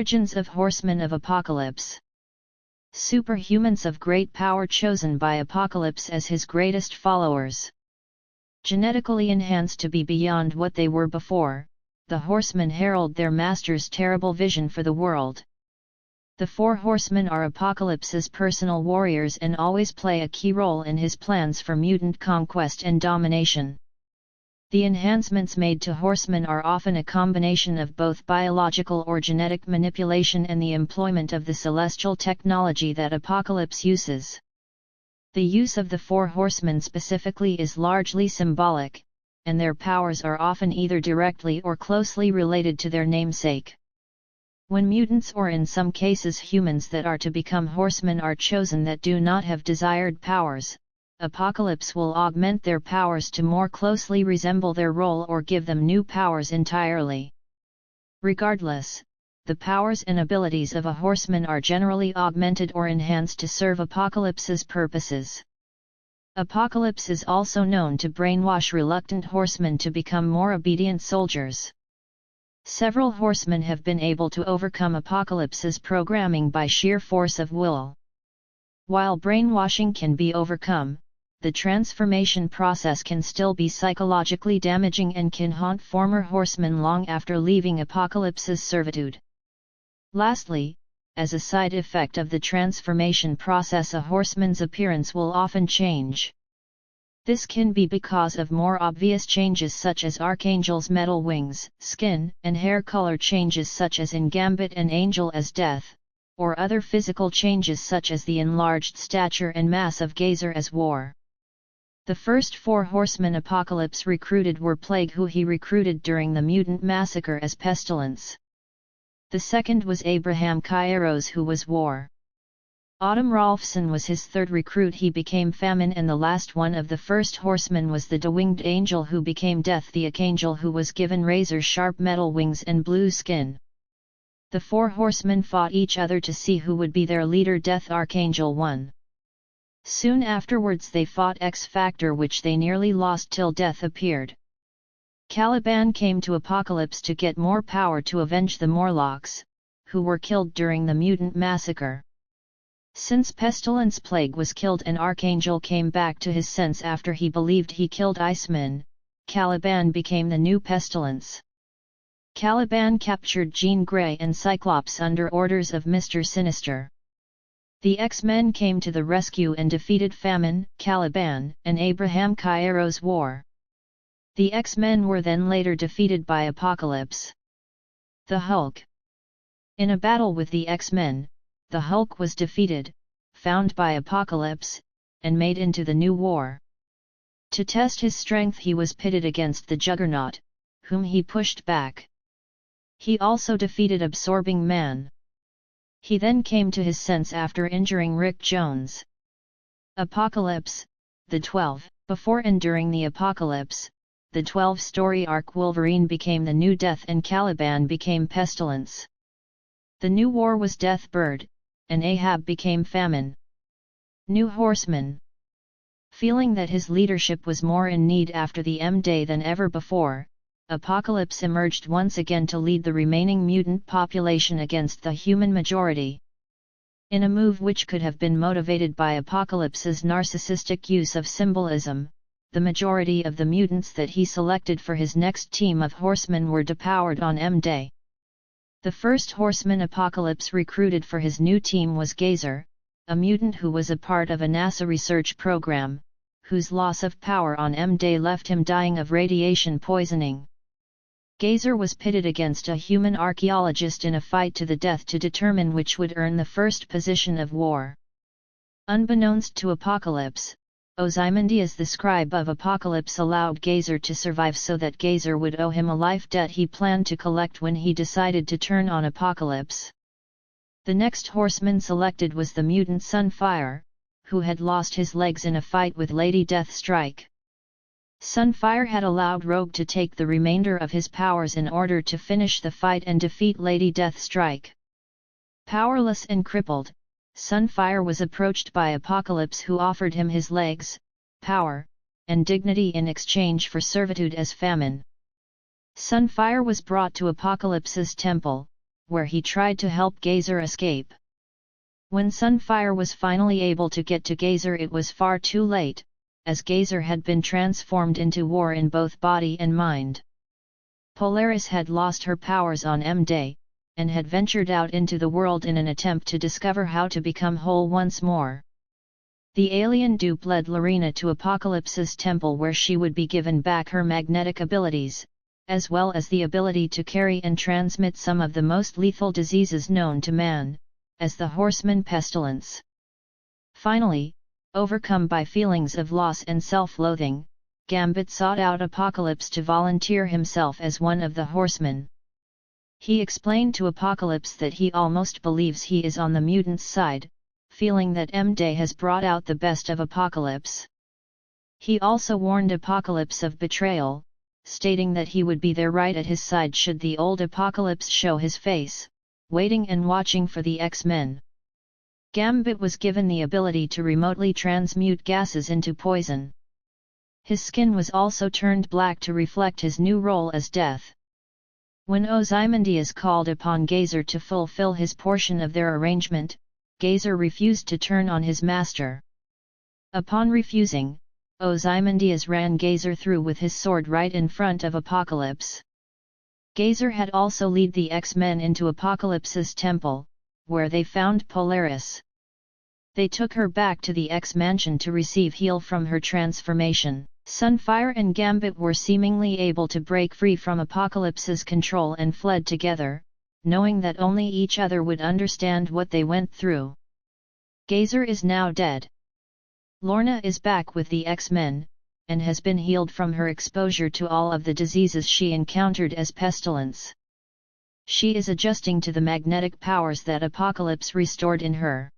Origins of Horsemen of Apocalypse. Superhumans of great power chosen by Apocalypse as his greatest followers. Genetically enhanced to be beyond what they were before, the Horsemen herald their master's terrible vision for the world. The four Horsemen are Apocalypse's personal warriors and always play a key role in his plans for mutant conquest and domination. The enhancements made to Horsemen are often a combination of both biological or genetic manipulation and the employment of the celestial technology that Apocalypse uses. The use of the four Horsemen specifically is largely symbolic, and their powers are often either directly or closely related to their namesake. When mutants or in some cases humans that are to become Horsemen are chosen that do not have desired powers, Apocalypse will augment their powers to more closely resemble their role or give them new powers entirely. Regardless, the powers and abilities of a Horseman are generally augmented or enhanced to serve Apocalypse's purposes. Apocalypse is also known to brainwash reluctant Horsemen to become more obedient soldiers. Several Horsemen have been able to overcome Apocalypse's programming by sheer force of will. While brainwashing can be overcome, the transformation process can still be psychologically damaging and can haunt former Horsemen long after leaving Apocalypse's servitude. Lastly, as a side effect of the transformation process, a Horseman's appearance will often change. This can be because of more obvious changes such as Archangel's metal wings, skin and hair color changes such as in Gambit and Angel as Death, or other physical changes such as the enlarged stature and mass of Gazer as War. The first four Horsemen Apocalypse recruited were Plague, who he recruited during the Mutant Massacre as Pestilence. The second was Abraham Kairos, who was War. Autumn Rolfson was his third recruit, he became Famine, and the last one of the first Horsemen was the De-Winged Angel, who became Death, the Archangel who was given razor-sharp metal wings and blue skin. The four Horsemen fought each other to see who would be their leader. Death Archangel won. Soon afterwards they fought X Factor, which they nearly lost till Death appeared. Caliban came to Apocalypse to get more power to avenge the Morlocks, who were killed during the Mutant Massacre. Since Pestilence Plague was killed and Archangel came back to his sense after he believed he killed Iceman, Caliban became the new Pestilence. Caliban captured Jean Grey and Cyclops under orders of Mr. Sinister. The X-Men came to the rescue and defeated Famine, Caliban, and Abraham Kairos' War. The X-Men were then later defeated by Apocalypse. The Hulk. In a battle with the X-Men, the Hulk was defeated, found by Apocalypse, and made into the new War. To test his strength he was pitted against the Juggernaut, whom he pushed back. He also defeated Absorbing Man. He then came to his sense after injuring Rick Jones. Apocalypse, the 12. Before and during the Apocalypse, the 12-story arc, Wolverine became the new Death and Caliban became Pestilence. The new War was Death Bird, and Ahab became Famine. New Horseman. Feeling that his leadership was more in need after the M-Day than ever before, Apocalypse emerged once again to lead the remaining mutant population against the human majority. In a move which could have been motivated by Apocalypse's narcissistic use of symbolism, the majority of the mutants that he selected for his next team of Horsemen were depowered on M-Day. The first Horseman Apocalypse recruited for his new team was Gazer, a mutant who was a part of a NASA research program, whose loss of power on M-Day left him dying of radiation poisoning. Gazer was pitted against a human archaeologist in a fight to the death to determine which would earn the first position of war. Unbeknownst to Apocalypse, Ozymandias, the scribe of Apocalypse, allowed Gazer to survive so that Gazer would owe him a life debt he planned to collect when he decided to turn on Apocalypse. The next Horseman selected was the mutant Sunfire, who had lost his legs in a fight with Lady Deathstrike. Sunfire had allowed Rogue to take the remainder of his powers in order to finish the fight and defeat Lady Deathstrike. Powerless and crippled, Sunfire was approached by Apocalypse, who offered him his legs, power, and dignity in exchange for servitude as Famine. Sunfire was brought to Apocalypse's temple, where he tried to help Gazer escape. When Sunfire was finally able to get to Gazer, it was far too late, as Gazer had been transformed into war in both body and mind. Polaris had lost her powers on M-Day, and had ventured out into the world in an attempt to discover how to become whole once more. The alien dupe led Lorena to Apocalypse's temple, where she would be given back her magnetic abilities, as well as the ability to carry and transmit some of the most lethal diseases known to man, as the Horsemen pestilence. Finally, overcome by feelings of loss and self-loathing, Gambit sought out Apocalypse to volunteer himself as one of the Horsemen. He explained to Apocalypse that he almost believes he is on the mutants' side, feeling that M-Day has brought out the best of Apocalypse. He also warned Apocalypse of betrayal, stating that he would be there right at his side should the old Apocalypse show his face, waiting and watching for the X-Men. Gambit was given the ability to remotely transmute gases into poison. His skin was also turned black to reflect his new role as Death. When Ozymandias called upon Gazer to fulfill his portion of their arrangement, Gazer refused to turn on his master. Upon refusing, Ozymandias ran Gazer through with his sword right in front of Apocalypse. Gazer had also led the X-Men into Apocalypse's temple, where they found Polaris. They took her back to the X-Mansion to receive heal from her transformation. Sunfire and Gambit were seemingly able to break free from Apocalypse's control and fled together, knowing that only each other would understand what they went through. Gazer is now dead. Lorna is back with the X-Men, and has been healed from her exposure to all of the diseases she encountered as pestilence. She is adjusting to the magnetic powers that Apocalypse restored in her.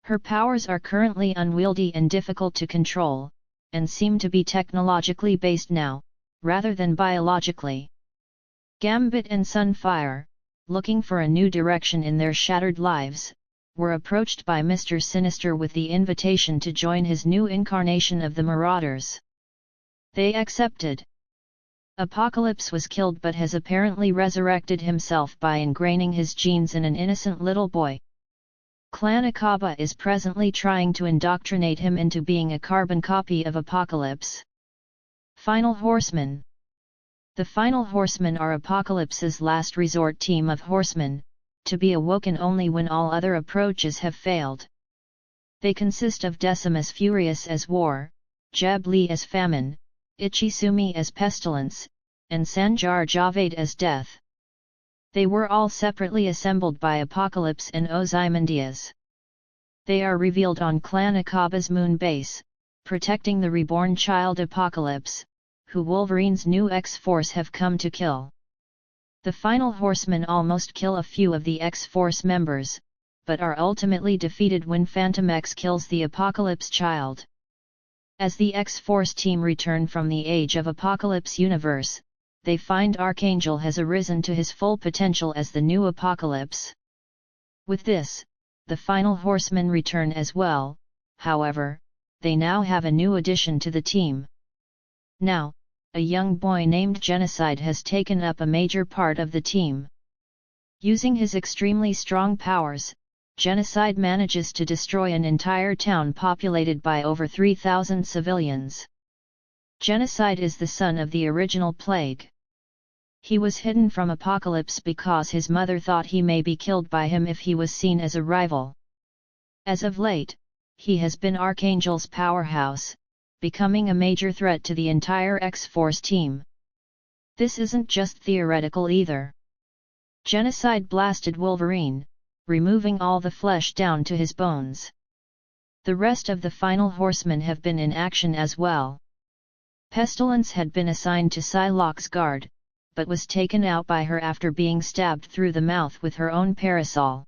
Her powers are currently unwieldy and difficult to control, and seem to be technologically based now, rather than biologically. Gambit and Sunfire, looking for a new direction in their shattered lives, were approached by Mr. Sinister with the invitation to join his new incarnation of the Marauders. They accepted. Apocalypse was killed but has apparently resurrected himself by ingraining his genes in an innocent little boy. Clan Akaba is presently trying to indoctrinate him into being a carbon copy of Apocalypse. Final Horsemen. The Final Horsemen are Apocalypse's last resort team of horsemen, to be awoken only when all other approaches have failed. They consist of Decimus Furious as War, Jeb Lee as Famine, Ichisumi as Pestilence, and Sanjar Javed as Death. They were all separately assembled by Apocalypse and Ozymandias. They are revealed on Clan Akaba's moon base, protecting the reborn child Apocalypse, who Wolverine's new X-Force have come to kill. The Final Horsemen almost kill a few of the X-Force members, but are ultimately defeated when Phantom X kills the Apocalypse child. As the X-Force team return from the Age of Apocalypse universe, they find Archangel has arisen to his full potential as the new Apocalypse. With this, the Final Horsemen return as well, however, they now have a new addition to the team. Now, a young boy named Genocide has taken up a major part of the team. Using his extremely strong powers, Genocide manages to destroy an entire town populated by over 3,000 civilians. Genocide is the son of the original plague. He was hidden from Apocalypse because his mother thought he may be killed by him if he was seen as a rival. As of late, he has been Archangel's powerhouse, becoming a major threat to the entire X-Force team. This isn't just theoretical either. Genocide blasted Wolverine, removing all the flesh down to his bones. The rest of the Final Horsemen have been in action as well. Pestilence had been assigned to Psylocke's guard, but was taken out by her after being stabbed through the mouth with her own parasol.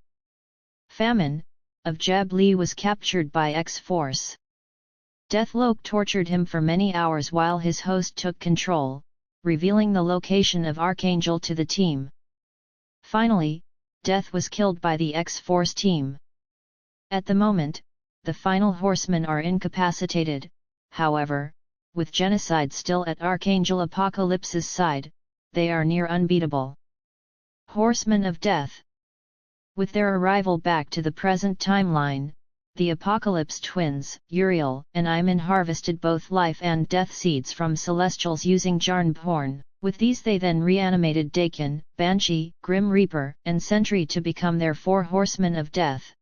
Famine, of Jeb Lee, was captured by X-Force. Deathloke tortured him for many hours while his host took control, revealing the location of Archangel to the team. Finally, Death was killed by the X-Force team. At the moment, the Final Horsemen are incapacitated, however, with Genocide still at Archangel Apocalypse's side, they are near unbeatable. Horsemen of Death. With their arrival back to the present timeline, the Apocalypse twins, Uriel and Iman, harvested both life and death seeds from Celestials using Jarnporn. With these they then reanimated Dakin, Banshee, Grim Reaper, and Sentry to become their 4 Horsemen of Death.